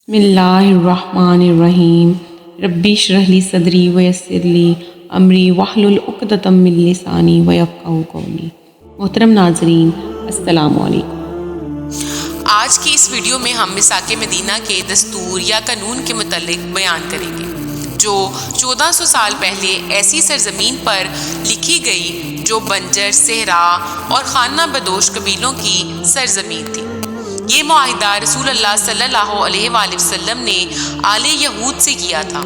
بسم اللہ الرحمن الرحیم ربی اشرح لی صدری ویسر لی امری واحلل عقدۃ من لسانی ویفقہوا قولی۔ محترم ناظرین السلام علیکم۔ آج کی اس ویڈیو میں ہم مساک مدینہ کے دستور یا قانون کے متعلق بیان کریں گے جو 1400 سال پہلے ایسی سرزمین پر لکھی گئی جو بنجر، صحرا اور خانہ بدوش قبیلوں کی سرزمین تھی۔ یہ معاہدہ رسول اللہ صلی اللہ علیہ وآلہ وسلم نے آل یہود سے کیا تھا۔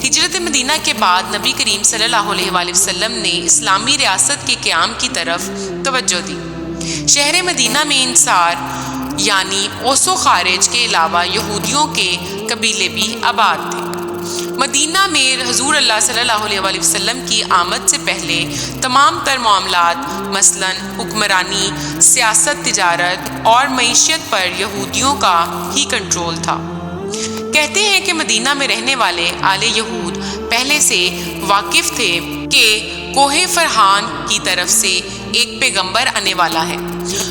ہجرت مدینہ کے بعد نبی کریم صلی اللہ علیہ وآلہ وسلم نے اسلامی ریاست کے قیام کی طرف توجہ دی۔ شہر مدینہ میں انصار یعنی اوس و خارج کے علاوہ یہودیوں کے قبیلے بھی آباد تھے۔ مدینہ میں حضور اللہ صلی اللہ علیہ وآلہ وسلم کی آمد سے پہلے تمام تر معاملات مثلاً حکمرانی، سیاست، تجارت اور معیشت پر یہودیوں کا ہی کنٹرول تھا۔ کہتے ہیں کہ مدینہ میں رہنے والے آل یہود پہلے سے واقف تھے کہ کوہ فرحان کی طرف سے ایک پیغمبر آنے والا ہے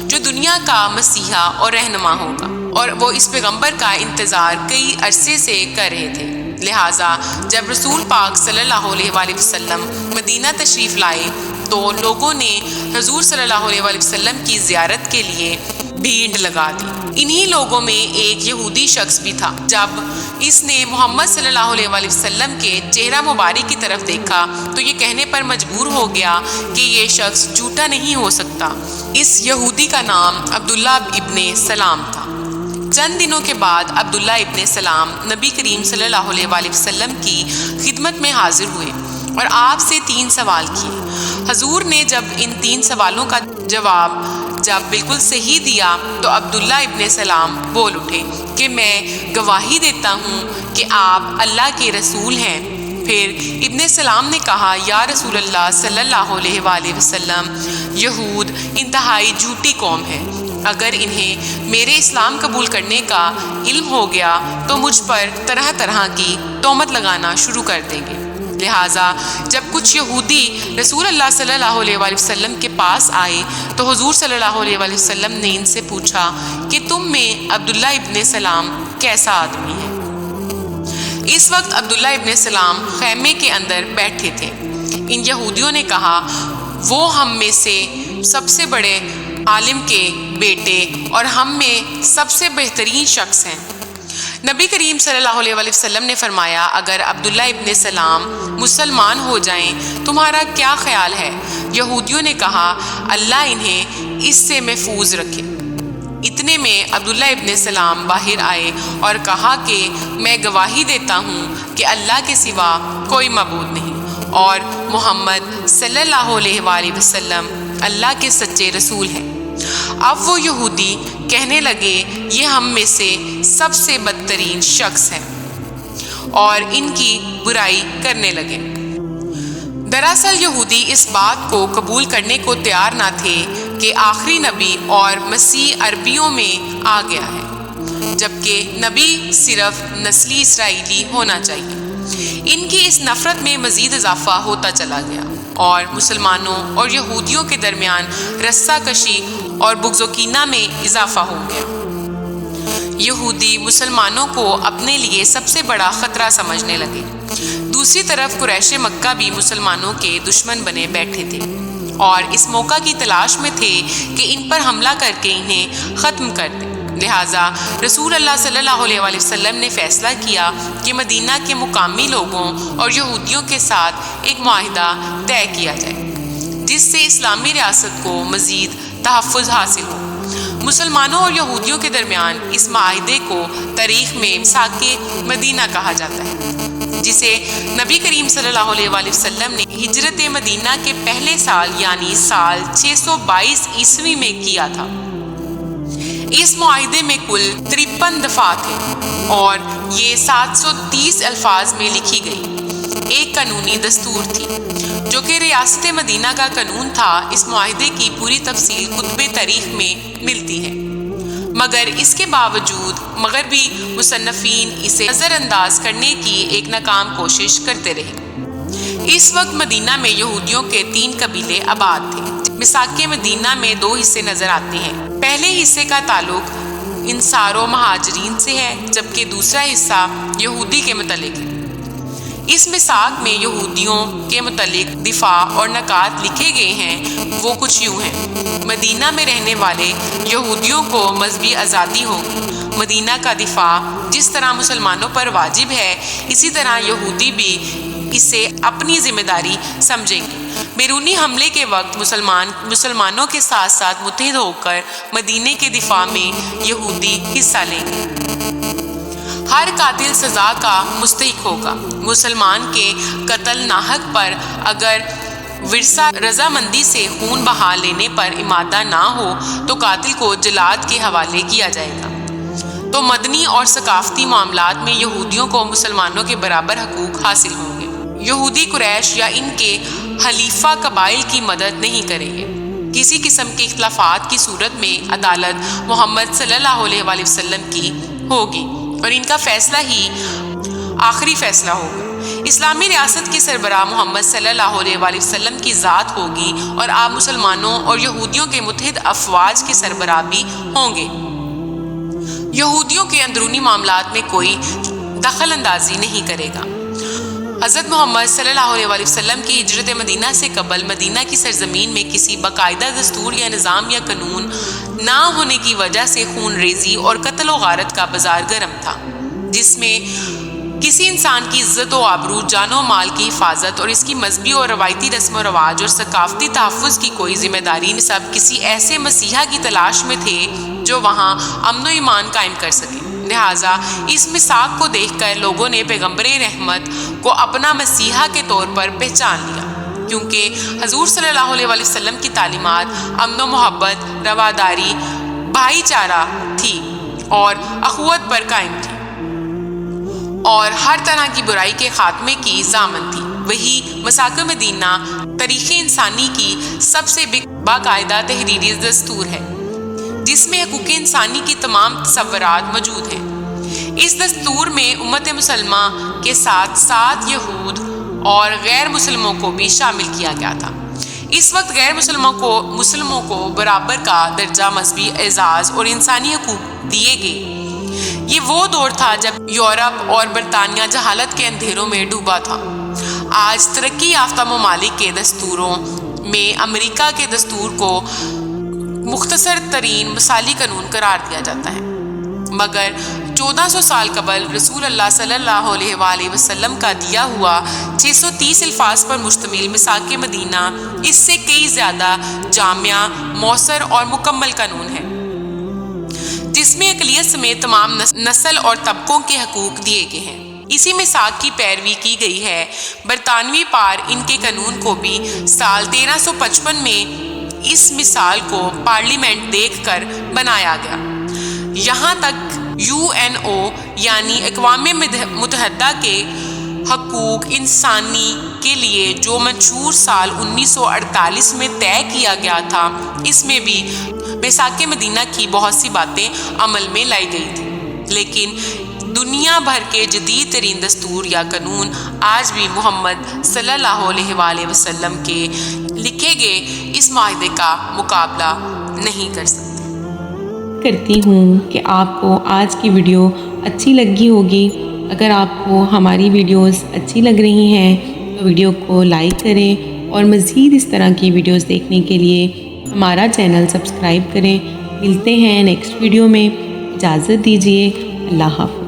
جو دنیا کا مسیحا اور رہنما ہوگا، اور وہ اس پیغمبر کا انتظار کئی عرصے سے کر رہے تھے۔ لہٰذا جب رسول پاک صلی اللہ علیہ وآلہ وسلم مدینہ تشریف لائے تو لوگوں نے حضور صلی اللہ علیہ وآلہ وسلم کی زیارت کے لیے بھیڑ لگا دی۔ انہی لوگوں میں ایک یہودی شخص بھی تھا۔ جب اس نے محمد صلی اللہ علیہ وآلہ وسلم کے چہرہ مبارک کی طرف دیکھا تو یہ کہنے پر مجبور ہو گیا کہ یہ شخص جھوٹا نہیں ہو سکتا۔ اس یہودی کا نام عبداللہ ابن سلام تھا۔ چند دنوں کے بعد عبداللہ ابن سلام نبی کریم صلی اللہ علیہ وآلہ وسلم کی خدمت میں حاضر ہوئے اور آپ سے 3 سوال کیے۔ حضور نے جب ان 3 سوالوں کا جواب بالکل صحیح دیا تو عبداللہ ابن سلام بول اٹھے کہ میں گواہی دیتا ہوں کہ آپ اللہ کے رسول ہیں۔ پھر ابن سلام نے کہا، یا رسول اللہ صلی اللہ علیہ وآلہ وسلم، یہود انتہائی جھوٹی قوم ہے۔ اگر انہیں میرے اسلام قبول کرنے کا علم ہو گیا تو مجھ پر طرح طرح کی تہمت لگانا شروع کر دیں گے۔ لہٰذا جب کچھ یہودی رسول اللہ صلی اللہ علیہ وآلہ وسلم کے پاس آئے تو حضور صلی اللہ علیہ وآلہ وسلم نے ان سے پوچھا کہ تم میں عبداللہ ابن سلام کیسا آدمی ہے؟ اس وقت عبداللہ ابن سلام خیمے کے اندر بیٹھے تھے۔ ان یہودیوں نے کہا، وہ ہم میں سے سب سے بڑے عالم کے بیٹے اور ہم میں سب سے بہترین شخص ہیں۔ نبی کریم صلی اللہ علیہ وآلہ وسلم نے فرمایا، اگر عبداللہ ابن سلام مسلمان ہو جائیں تمہارا کیا خیال ہے؟ یہودیوں نے کہا، اللہ انہیں اس سے محفوظ رکھے۔ اتنے میں عبداللہ ابن سلام باہر آئے اور کہا کہ میں گواہی دیتا ہوں کہ اللہ کے سوا کوئی معبود نہیں اور محمد صلی اللہ علیہ وآلہ وسلم اللہ کے سچے رسول ہیں۔ اب وہ یہودی کہنے لگے، یہ ہم میں سے سب سے بدترین شخص ہے، اور ان کی برائی کرنے لگے۔ دراصل یہودی اس بات کو قبول کرنے کو تیار نہ تھے کہ آخری نبی اور مسیح عربیوں میں آ گیا ہے، جبکہ نبی صرف نسلی اسرائیلی ہونا چاہیے۔ ان کی اس نفرت میں مزید اضافہ ہوتا چلا گیا اور مسلمانوں اور یہودیوں کے درمیان رسہ کشی اور بغض و کینہ میں اضافہ ہو گیا۔ یہودی مسلمانوں کو اپنے لیے سب سے بڑا خطرہ سمجھنے لگے۔ دوسری طرف قریش مکہ بھی مسلمانوں کے دشمن بنے بیٹھے تھے اور اس موقع کی تلاش میں تھے کہ ان پر حملہ کر کے انہیں ختم کر دیں۔ لہٰذا رسول اللہ صلی اللہ علیہ وآلہ وسلم نے فیصلہ کیا کہ مدینہ کے مقامی لوگوں اور یہودیوں کے ساتھ ایک معاہدہ طے کیا جائے جس سے اسلامی ریاست کو مزید تحفظ حاصل ہو۔ مسلمانوں اور یہودیوں کے درمیان اس معاہدے کو تاریخ میں مساک مدینہ کہا جاتا ہے، جسے نبی کریم صلی اللہ علیہ وآلہ وسلم نے ہجرت مدینہ کے پہلے سال یعنی سال 622 عیسوی میں کیا تھا۔ اس معاہدے میں کل 53 دفعہ تھے اور یہ 730 الفاظ میں لکھی گئی ایک قانونی دستور تھی جو کہ ریاست مدینہ کا قانون تھا۔ اس معاہدے کی پوری تفصیل کتب تاریخ میں ملتی ہے، مگر اس کے باوجود مغربی مصنفین اسے نظر انداز کرنے کی ایک ناکام کوشش کرتے رہے۔ اس وقت مدینہ میں یہودیوں کے 3 قبیلے آباد تھے۔ مساک مدینہ میں 2 حصے نظر آتے ہیں۔ پہلے حصے کا تعلق انصار و مہاجرین سے ہے، جبکہ دوسرا حصہ یہودی کے متعلق ہے۔ اس میثاق میں یہودیوں کے متعلق دفاع اور نکات لکھے گئے ہیں، وہ کچھ یوں ہیں: مدینہ میں رہنے والے یہودیوں کو مذہبی آزادی ہوگی۔ مدینہ کا دفاع جس طرح مسلمانوں پر واجب ہے، اسی طرح یہودی بھی اسے اپنی ذمہ داری سمجھیں گے۔ بیرونی حملے کے وقت مسلمانوں کے ساتھ ساتھ متحد ہو کر مدینے کے دفاع میں یہودی حصہ لیں گے۔ ہر قاتل سزا کا مستحق ہوگا۔ مسلمان کے قتل ناحق پر اگر ورثہ رضامندی سے خون بہا لینے پر امادہ نہ ہو تو قاتل کو جلاد کے حوالے کیا جائے گا۔ تو مدنی اور ثقافتی معاملات میں یہودیوں کو مسلمانوں کے برابر حقوق حاصل ہوں گے۔ یہودی قریش یا ان کے حلیفہ قبائل کی مدد نہیں کریں گے۔ کسی قسم کے اختلافات کی صورت میں عدالت محمد صلی اللہ علیہ وآلہ وسلم کی ہوگی اور ان کا فیصلہ ہی آخری فیصلہ ہوگا۔ اسلامی ریاست کے سربراہ محمد صلی اللہ علیہ وآلہ وسلم کی ذات ہوگی اور آپ مسلمانوں اور یہودیوں کے متحد افواج کے سربراہ بھی ہوں گے۔ یہودیوں کے اندرونی معاملات میں کوئی دخل اندازی نہیں کرے گا۔ حضرت محمد صلی اللہ علیہ وآلہ وسلم کی ہجرت مدینہ سے قبل مدینہ کی سرزمین میں کسی باقاعدہ دستور یا نظام یا قانون نہ ہونے کی وجہ سے خون ریزی اور قتل و غارت کا بازار گرم تھا، جس میں کسی انسان کی عزت و آبرو، جان و مال کی حفاظت اور اس کی مذہبی اور روایتی رسم و رواج اور ثقافتی تحفظ کی کوئی ذمہ داری نہیں۔ سب کسی ایسے مسیحا کی تلاش میں تھے جو وہاں امن و ایمان قائم کر سکے۔ لہٰذا اس میثاق کو دیکھ کر لوگوں نے پیغمبر رحمت کو اپنا مسیحا کے طور پر پہچان لیا، کیونکہ حضور صلی اللہ علیہ وآلہ وسلم کی تعلیمات امن و محبت، رواداری، بھائی چارہ تھی اور اخوت پر قائم تھی اور ہر طرح کی برائی کے خاتمے کی ضامن تھی۔ وہی میثاق مدینہ تاریخ انسانی کی سب سے باقاعدہ تحریری دستور ہے، جس میں حقوق انسانی کی تمام تصورات موجود ہیں۔ اس دستور میں امت مسلمہ کے ساتھ ساتھ یہود اور غیر مسلموں کو بھی شامل کیا گیا تھا۔ اس وقت غیر مسلموں کو برابر کا درجہ، مذہبی اعزاز اور انسانی حقوق دیے گئے۔ یہ وہ دور تھا جب یورپ اور برطانیہ جہالت کے اندھیروں میں ڈوبا تھا۔ آج ترقی یافتہ ممالک کے دستوروں میں امریکہ کے دستور کو مختصر ترین مثالی قانون قرار دیا جاتا ہے، مگر 1400 سال قبل رسول اللہ صلی اللہ علیہ وآلہ وسلم کا دیا ہوا 630 الفاظ پر مشتمل میثاق مدینہ اس سے کئی زیادہ جامع، مؤثر اور مکمل قانون ہے، جس میں اقلیت سمیت تمام نسل اور طبقوں کے حقوق دیے گئے ہیں۔ اسی میثاق کی پیروی کی گئی ہے۔ برطانوی پار ان کے قانون کو بھی سال 1355 میں اس مثال کو پارلیمنٹ دیکھ کر بنایا گیا۔ یہاں تک UNO یعنی اقوام متحدہ کے حقوق انسانی کے لیے جو منشور سال 1948 میں طے کیا گیا تھا، اس میں بھی میثاق مدینہ کی بہت سی باتیں عمل میں لائی گئی تھی، لیکن دنیا بھر کے جدید ترین دستور یا قانون آج بھی محمد صلی اللہ علیہ وآلہ وسلم کے لکھے گئے اس معاہدے کا مقابلہ نہیں کر سکتے۔ کرتی ہوں کہ آپ کو آج کی ویڈیو اچھی لگی ہوگی۔ اگر آپ کو ہماری ویڈیوز اچھی لگ رہی ہیں تو ویڈیو کو لائک کریں اور مزید اس طرح کی ویڈیوز دیکھنے کے لیے ہمارا چینل سبسکرائب کریں۔ ملتے ہیں نیکسٹ ویڈیو میں، اجازت دیجیے، اللہ حافظ۔